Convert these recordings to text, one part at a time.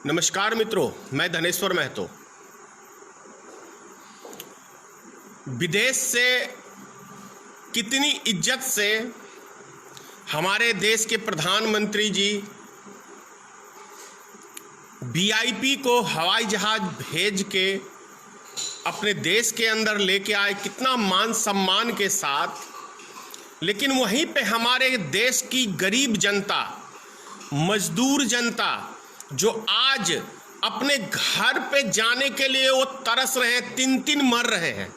नमस्कार मित्रों, मैं धनेश्वर महतो। विदेश से कितनी इज्जत से हमारे देश के प्रधानमंत्री जी वीआईपी को हवाई जहाज भेज के अपने देश के अंदर लेके आए, कितना मान सम्मान के साथ। लेकिन वहीं पे हमारे देश की गरीब जनता, मजदूर जनता जो आज अपने घर पे जाने के लिए वो तरस रहे हैं, 3-3 मर रहे हैं,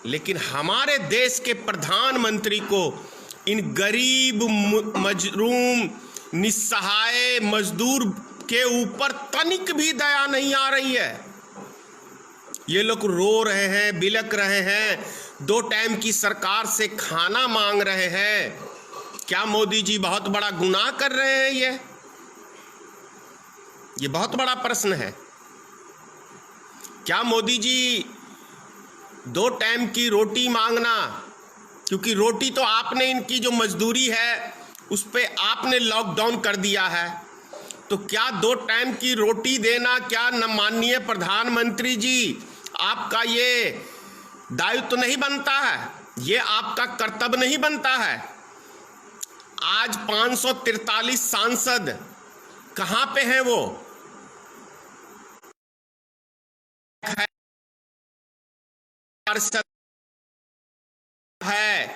लेकिन हमारे देश के प्रधानमंत्री को इन गरीब मजरूम निस्सहाय मजदूर के ऊपर तनिक भी दया नहीं आ रही है। ये लोग रो रहे हैं, बिलक रहे हैं, 2 टाइम की सरकार से खाना मांग रहे हैं। क्या मोदी जी बहुत बड़ा गुनाह कर रहे हैं? ये बहुत बड़ा प्रश्न है। क्या मोदी जी 2 टाइम की रोटी मांगना, क्योंकि रोटी तो आपने, इनकी जो मजदूरी है उस पे आपने लॉकडाउन कर दिया है, तो क्या 2 टाइम की रोटी देना, क्या न माननीय प्रधानमंत्री जी आपका ये दायित्व तो नहीं बनता है? ये आपका कर्तव्य नहीं बनता है? आज 543 सांसद कहाँ पे हैं? वो है,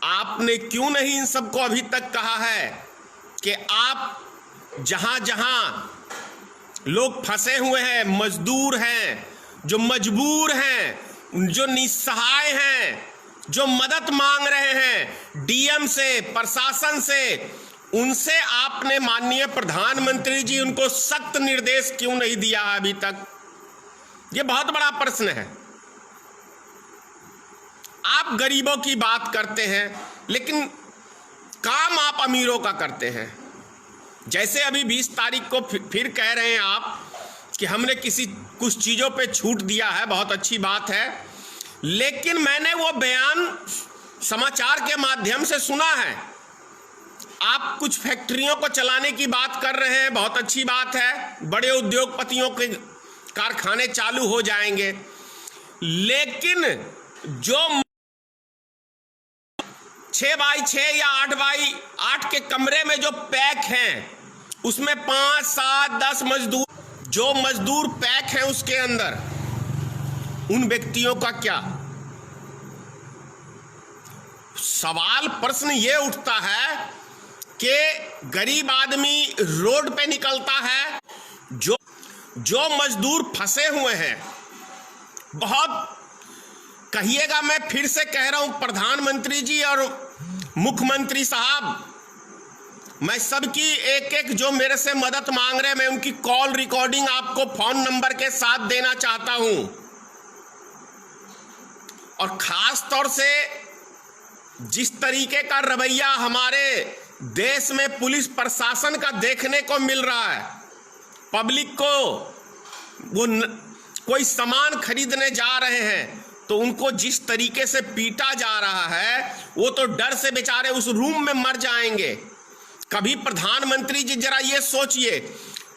आपने क्यों नहीं इन सबको अभी तक कहा है कि आप जहां जहां लोग फंसे हुए हैं, मजदूर हैं, जो मजबूर हैं, जो निस्सहाय हैं, जो मदद मांग रहे हैं डीएम से, प्रशासन से, उनसे आपने माननीय प्रधानमंत्री जी उनको सख्त निर्देश क्यों नहीं दिया है अभी तक? ये बहुत बड़ा प्रश्न है। आप गरीबों की बात करते हैं, लेकिन काम आप अमीरों का करते हैं। जैसे अभी 20 तारीख को फिर कह रहे हैं आप कि हमने कुछ चीज़ों पे छूट दिया है, बहुत अच्छी बात है, लेकिन मैंने वो बयान समाचार के माध्यम से सुना है। आप कुछ फैक्ट्रियों को चलाने की बात कर रहे हैं, बहुत अच्छी बात है, बड़े उद्योगपतियों के कारखाने चालू हो जाएंगे, लेकिन जो 6x6 या 8x8 के कमरे में जो पैक हैं, उसमें 5, 7, 10 मजदूर, जो मजदूर पैक हैं उसके अंदर, उन व्यक्तियों का क्या? सवाल, प्रश्न ये उठता है कि गरीब आदमी रोड पे निकलता है, जो मजदूर फंसे हुए हैं। बहुत कहिएगा, मैं फिर से कह रहा हूं, प्रधानमंत्री जी और मुख्यमंत्री साहब, मैं सबकी एक जो मेरे से मदद मांग रहे हैं, मैं उनकी कॉल रिकॉर्डिंग आपको फोन नंबर के साथ देना चाहता हूं। और खास तौर से जिस तरीके का रवैया हमारे देश में पुलिस प्रशासन का देखने को मिल रहा है, पब्लिक को वो कोई सामान खरीदने जा रहे हैं तो उनको जिस तरीके से पीटा जा रहा है, वो तो डर से बेचारे उस रूम में मर जाएंगे। कभी प्रधानमंत्री जी जरा ये सोचिए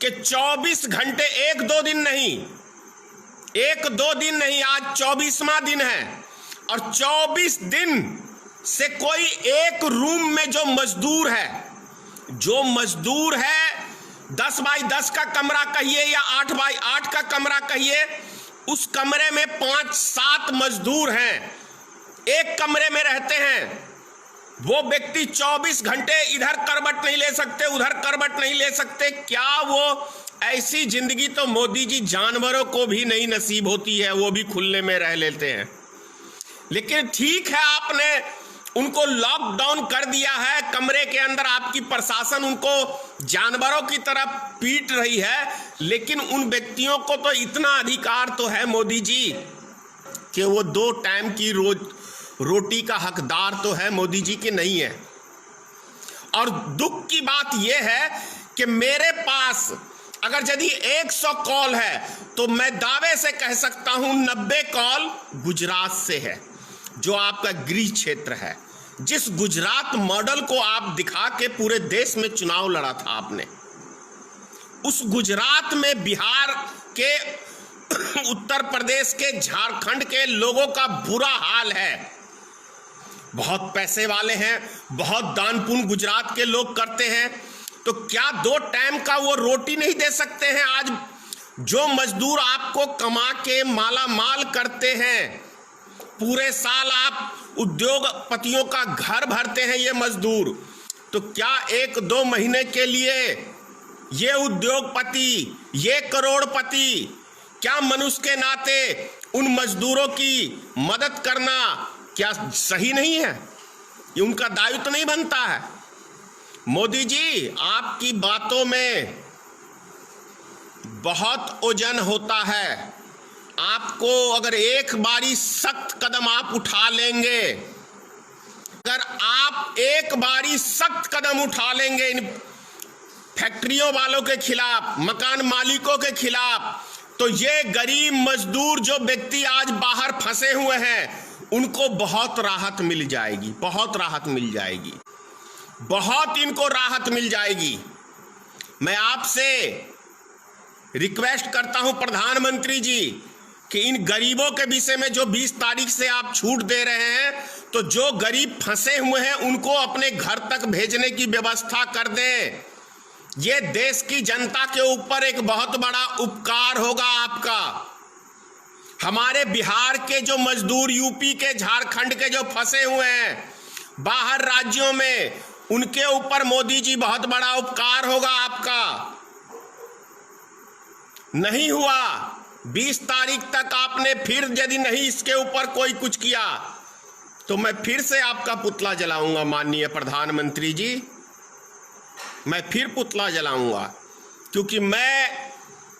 कि 24 घंटे, 1-2 दिन नहीं, आज 24वां दिन है, और 24 दिन से कोई एक रूम में जो मजदूर है 10x10 का कमरा कहिए या 8x8 का कमरा कहिए, उस कमरे में 5-7 मजदूर हैं, एक कमरे में रहते हैं। वो व्यक्ति 24 घंटे इधर करवट नहीं ले सकते, उधर करवट नहीं ले सकते। क्या वो ऐसी जिंदगी तो मोदी जी जानवरों को भी नहीं नसीब होती है, वो भी खुले में रह लेते हैं। लेकिन ठीक है, आपने उनको लॉकडाउन कर दिया है, कमरे के अंदर आपकी प्रशासन उनको जानवरों की तरह पीट रही है, लेकिन उन व्यक्तियों को तो इतना अधिकार तो है मोदी जी कि वो 2 टाइम की रोटी का हकदार तो है मोदी जी के नहीं है। और दुख की बात यह है कि मेरे पास अगर यदि 100 कॉल है तो मैं दावे से कह सकता हूं 90 कॉल गुजरात से है, जो आपका गृह क्षेत्र है। जिस गुजरात मॉडल को आप दिखा के पूरे देश में चुनाव लड़ा था आपने, उस गुजरात में, बिहार के, उत्तर प्रदेश के, झारखंड के लोगों का बुरा हाल है। बहुत पैसे वाले हैं, बहुत दान पुण्य गुजरात के लोग करते हैं, तो क्या 2 टाइम का वो रोटी नहीं दे सकते हैं? आज जो मजदूर आपको कमा के माला माल करते हैं, पूरे साल आप उद्योगपतियों का घर भरते हैं ये मजदूर, तो क्या 1-2 महीने के लिए ये उद्योगपति, ये करोड़पति, क्या मनुष्य के नाते उन मजदूरों की मदद करना क्या सही नहीं है? ये उनका दायित्व नहीं बनता है? मोदी जी, आपकी बातों में बहुत ओजन होता है। आपको अगर एक बारी सख्त कदम आप उठा लेंगे, अगर आप एक बारी सख्त कदम उठा लेंगे इन फैक्ट्रियों वालों के खिलाफ, मकान मालिकों के खिलाफ, तो ये गरीब मजदूर जो व्यक्ति आज बाहर फंसे हुए हैं, उनको बहुत राहत मिल जाएगी, बहुत राहत मिल जाएगी, बहुत इनको राहत मिल जाएगी। मैं आपसे रिक्वेस्ट करता हूं प्रधानमंत्री जी कि इन गरीबों के विषय में जो 20 तारीख से आप छूट दे रहे हैं, तो जो गरीब फंसे हुए हैं उनको अपने घर तक भेजने की व्यवस्था कर दें। ये देश की जनता के ऊपर एक बहुत बड़ा उपकार होगा आपका। हमारे बिहार के जो मजदूर, यूपी के, झारखंड के जो फंसे हुए हैं बाहर राज्यों में, उनके ऊपर मोदी जी बहुत बड़ा उपकार होगा आपका। नहीं हुआ 20 तारीख तक आपने फिर यदि नहीं इसके ऊपर कोई कुछ किया, तो मैं फिर से आपका पुतला जलाऊंगा माननीय प्रधानमंत्री जी, मैं फिर पुतला जलाऊंगा, क्योंकि मैं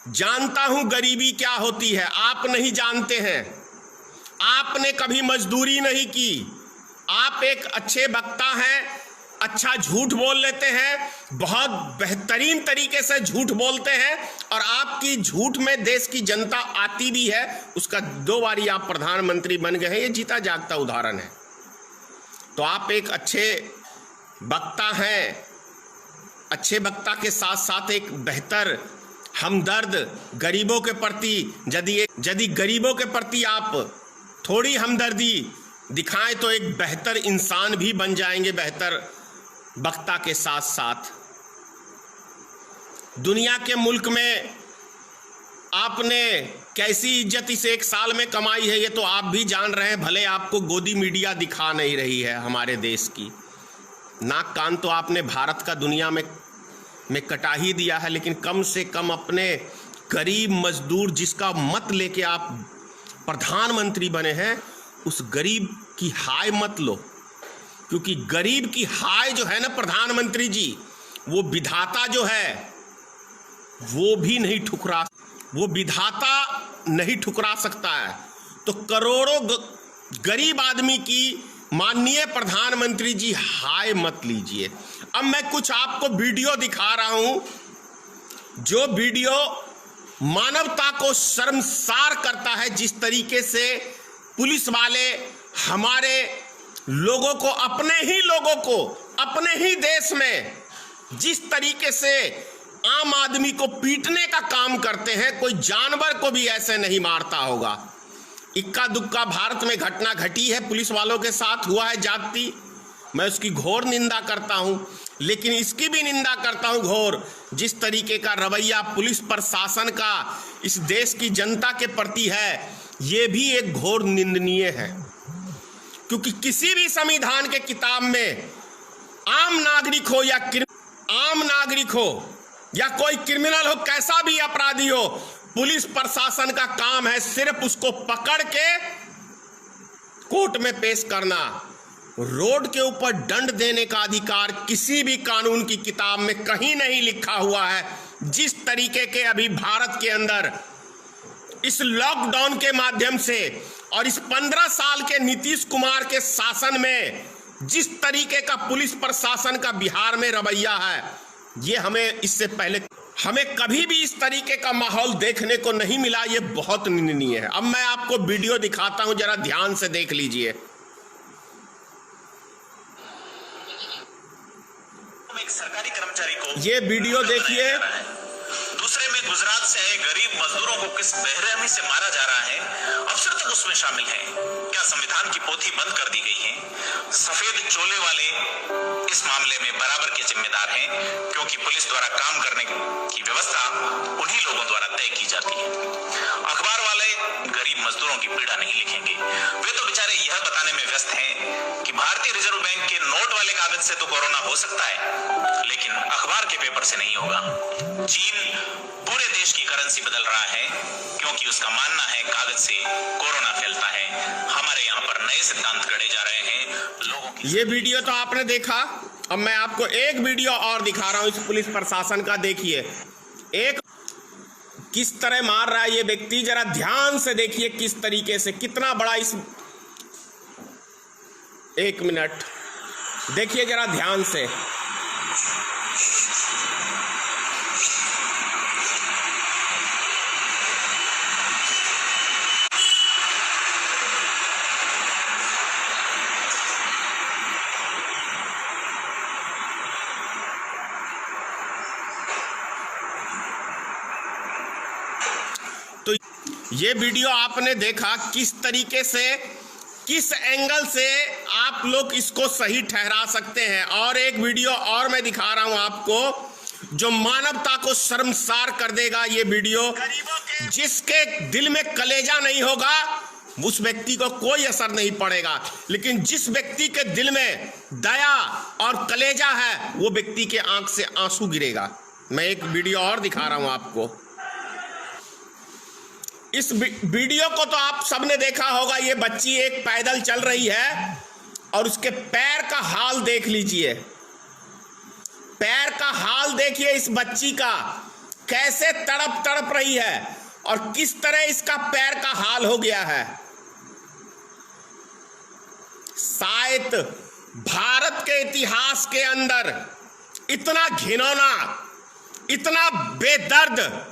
जानता हूं गरीबी क्या होती है। आप नहीं जानते हैं, आपने कभी मजदूरी नहीं की। आप एक अच्छे वक्ता हैं, अच्छा झूठ बोल लेते हैं, बहुत बेहतरीन तरीके से झूठ बोलते हैं, और आपकी झूठ में देश की जनता आती भी है। उसका 2 बारी आप प्रधानमंत्री बन गए हैं, ये जीता जागता उदाहरण है। तो आप एक अच्छे वक्ता हैं, अच्छे वक्ता के साथ साथ एक बेहतर हमदर्द, गरीबों के प्रति यदि गरीबों के प्रति आप थोड़ी हमदर्दी दिखाएं तो एक बेहतर इंसान भी बन जाएंगे, बेहतर वक्ता के साथ साथ। दुनिया के मुल्क में आपने कैसी इज्जत इस 1 साल में कमाई है, ये तो आप भी जान रहे हैं। भले आपको गोदी मीडिया दिखा नहीं रही है हमारे देश की, नाक कान तो आपने भारत का दुनिया में कटा ही दिया है, लेकिन कम से कम अपने गरीब मजदूर जिसका मत लेके आप प्रधानमंत्री बने हैं, उस गरीब की हाय मत लो, क्योंकि गरीब की हाय जो है ना प्रधानमंत्री जी, वो विधाता जो है वो भी नहीं ठुकरा, वो विधाता नहीं ठुकरा सकता है। तो करोड़ों गरीब आदमी की माननीय प्रधानमंत्री जी हाय मत लीजिए। अब मैं कुछ आपको वीडियो दिखा रहा हूं, जो वीडियो मानवता को शर्मसार करता है। जिस तरीके से पुलिस वाले हमारे लोगों को, अपने ही लोगों को, अपने ही देश में जिस तरीके से आम आदमी को पीटने का काम करते हैं, कोई जानवर को भी ऐसे नहीं मारता होगा। इक्का दुक्का भारत में घटना घटी है, पुलिस वालों के साथ हुआ है जाति, मैं उसकी घोर निंदा करता हूं, लेकिन इसकी भी निंदा करता हूं घोर, जिस तरीके का रवैया पुलिस प्रशासन का इस देश की जनता के प्रति है, ये भी एक घोर निंदनीय है। क्योंकि किसी भी संविधान के किताब में आम नागरिक हो या कोई क्रिमिनल हो, कैसा भी अपराधी हो, पुलिस प्रशासन का काम है सिर्फ उसको पकड़ के कोर्ट में पेश करना। रोड के ऊपर दंड देने का अधिकार किसी भी कानून की किताब में कहीं नहीं लिखा हुआ है। जिस तरीके के अभी भारत के अंदर इस लॉकडाउन के माध्यम से और इस 15 साल के नीतीश कुमार के शासन में जिस तरीके का पुलिस प्रशासन का बिहार में रवैया है, ये हमें इससे पहले कभी भी इस तरीके का माहौल देखने को नहीं मिला। ये बहुत निंदनीय है। अब मैं आपको वीडियो दिखाता हूं, जरा ध्यान से देख लीजिए। एक सरकारी कर्मचारी को ये वीडियो देखिए। कमरे में गुजरात से आए गरीब मजदूरों को किस बेरहमी से मारा जा रहा है, अफसर तक उसमें शामिल हैं। क्या संविधान की पोथी बंद कर दी गई है? सफेद चोले वाले इस मामले में बराबर के जिम्मेदार हैं, क्योंकि पुलिस द्वारा काम करने की व्यवस्था उन्हीं लोगों द्वारा तय की जाती है। अखबार वाले गरीब मजदूरों की पीड़ा नहीं लिखेंगे। वे तो बेचारे यह बताने में व्यस्त हैं कि भारतीय रिजर्व बैंक के नोट वाले कागज से तो कोरोना हो सकता है, लेकिन अखबार के पेपर से नहीं होगा। चीन पूरे देश की करेंसी बदल रहा है, क्योंकि उसका मानना है कागज से कोरोना फैलता है। हमारे यहाँ पर नए सिद्धांत गढ़े जा रहे हैं लोगों की। ये वीडियो तो आपने देखा, अब मैं आपको एक वीडियो और दिखा रहा हूं इस पुलिस प्रशासन का। देखिए एक किस तरह मार रहा है ये व्यक्ति, जरा ध्यान से देखिए किस तरीके से, कितना बड़ा इस, एक मिनट देखिए जरा ध्यान से। तो ये वीडियो आपने देखा किस तरीके से, किस एंगल से आप लोग इसको सही ठहरा सकते हैं। और एक वीडियो और मैं दिखा रहा हूं आपको जो मानवता को शर्मसार कर देगा। ये वीडियो जिसके दिल में कलेजा नहीं होगा उस व्यक्ति को कोई असर नहीं पड़ेगा, लेकिन जिस व्यक्ति के दिल में दया और कलेजा है वो व्यक्ति के आंख से आंसू गिरेगा। मैं एक वीडियो और दिखा रहा हूं आपको। इस वीडियो को तो आप सबने देखा होगा। ये बच्ची एक पैदल चल रही है और उसके पैर का हाल देख लीजिए, पैर का हाल देखिए इस बच्ची का, कैसे तड़प तड़प रही है और किस तरह इसका पैर का हाल हो गया है। शायद भारत के इतिहास के अंदर इतना घिनौना, इतना बेदर्द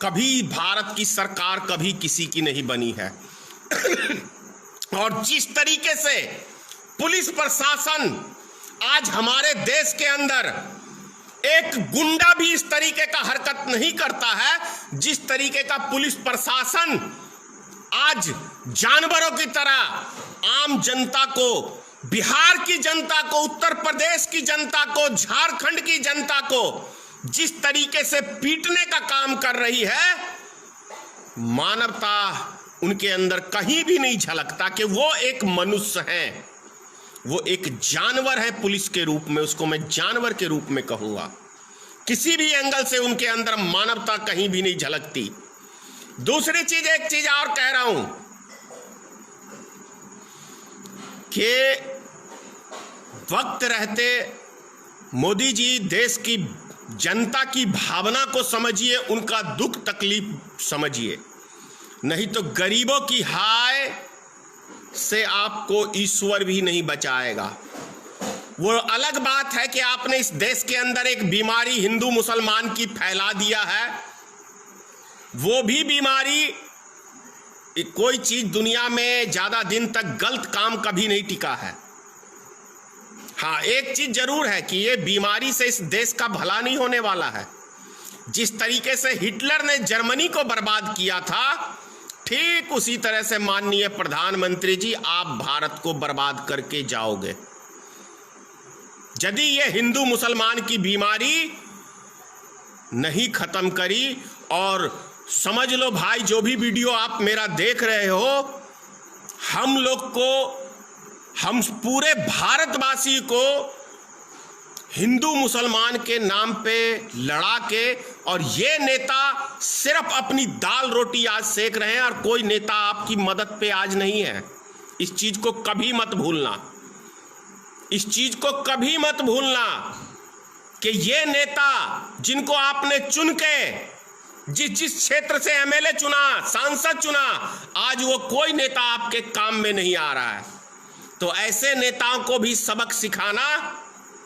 कभी भारत की सरकार कभी किसी की नहीं बनी है। और जिस तरीके से पुलिस प्रशासन आज हमारे देश के अंदर, एक गुंडा भी इस तरीके का हरकत नहीं करता है जिस तरीके का पुलिस प्रशासन आज जानवरों की तरह आम जनता को, बिहार की जनता को, उत्तर प्रदेश की जनता को, झारखंड की जनता को जिस तरीके से पीटने का काम कर रही है, मानवता उनके अंदर कहीं भी नहीं झलकता कि वो एक मनुष्य हैं, वो एक जानवर है पुलिस के रूप में। उसको मैं जानवर के रूप में कहूंगा। किसी भी एंगल से उनके अंदर मानवता कहीं भी नहीं झलकती। दूसरी चीज, एक चीज और कह रहा हूं कि वक्त रहते मोदी जी देश की जनता की भावना को समझिए, उनका दुख तकलीफ समझिए, नहीं तो गरीबों की हाय से आपको ईश्वर भी नहीं बचाएगा। वो अलग बात है कि आपने इस देश के अंदर एक बीमारी हिंदू मुसलमान की फैला दिया है। वो भी बीमारी, कोई चीज दुनिया में ज्यादा दिन तक गलत काम कभी नहीं टिका है। हाँ, एक चीज जरूर है कि ये बीमारी से इस देश का भला नहीं होने वाला है। जिस तरीके से हिटलर ने जर्मनी को बर्बाद किया था, ठीक उसी तरह से माननीय प्रधानमंत्री जी आप भारत को बर्बाद करके जाओगे यदि ये हिंदू मुसलमान की बीमारी नहीं खत्म करी। और समझ लो भाई, जो भी वीडियो आप मेरा देख रहे हो, हम लोग को, हम पूरे भारतवासी को हिंदू मुसलमान के नाम पे लड़ा के, और ये नेता सिर्फ अपनी दाल रोटी आज सेक रहे हैं और कोई नेता आपकी मदद पे आज नहीं है। इस चीज को कभी मत भूलना, इस चीज को कभी मत भूलना कि ये नेता जिनको आपने चुन के जिस क्षेत्र से एमएलए चुना, सांसद चुना, आज वो कोई नेता आपके काम में नहीं आ रहा है। तो ऐसे नेताओं को भी सबक सिखाना,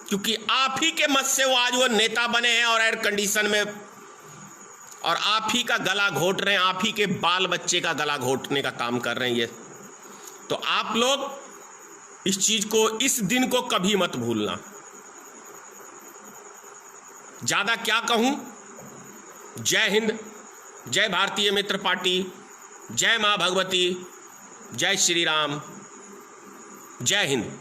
क्योंकि आप ही के मत से वो आज वो नेता बने हैं और एयर कंडीशन में, और आप ही का गला घोट रहे हैं, आप ही के बाल बच्चे का गला घोटने का काम कर रहे हैं ये। तो आप लोग इस चीज को, इस दिन को कभी मत भूलना। ज्यादा क्या कहूं, जय हिंद, जय भारतीय मित्र पार्टी, जय मां भगवती, जय श्री राम, जय हिंद।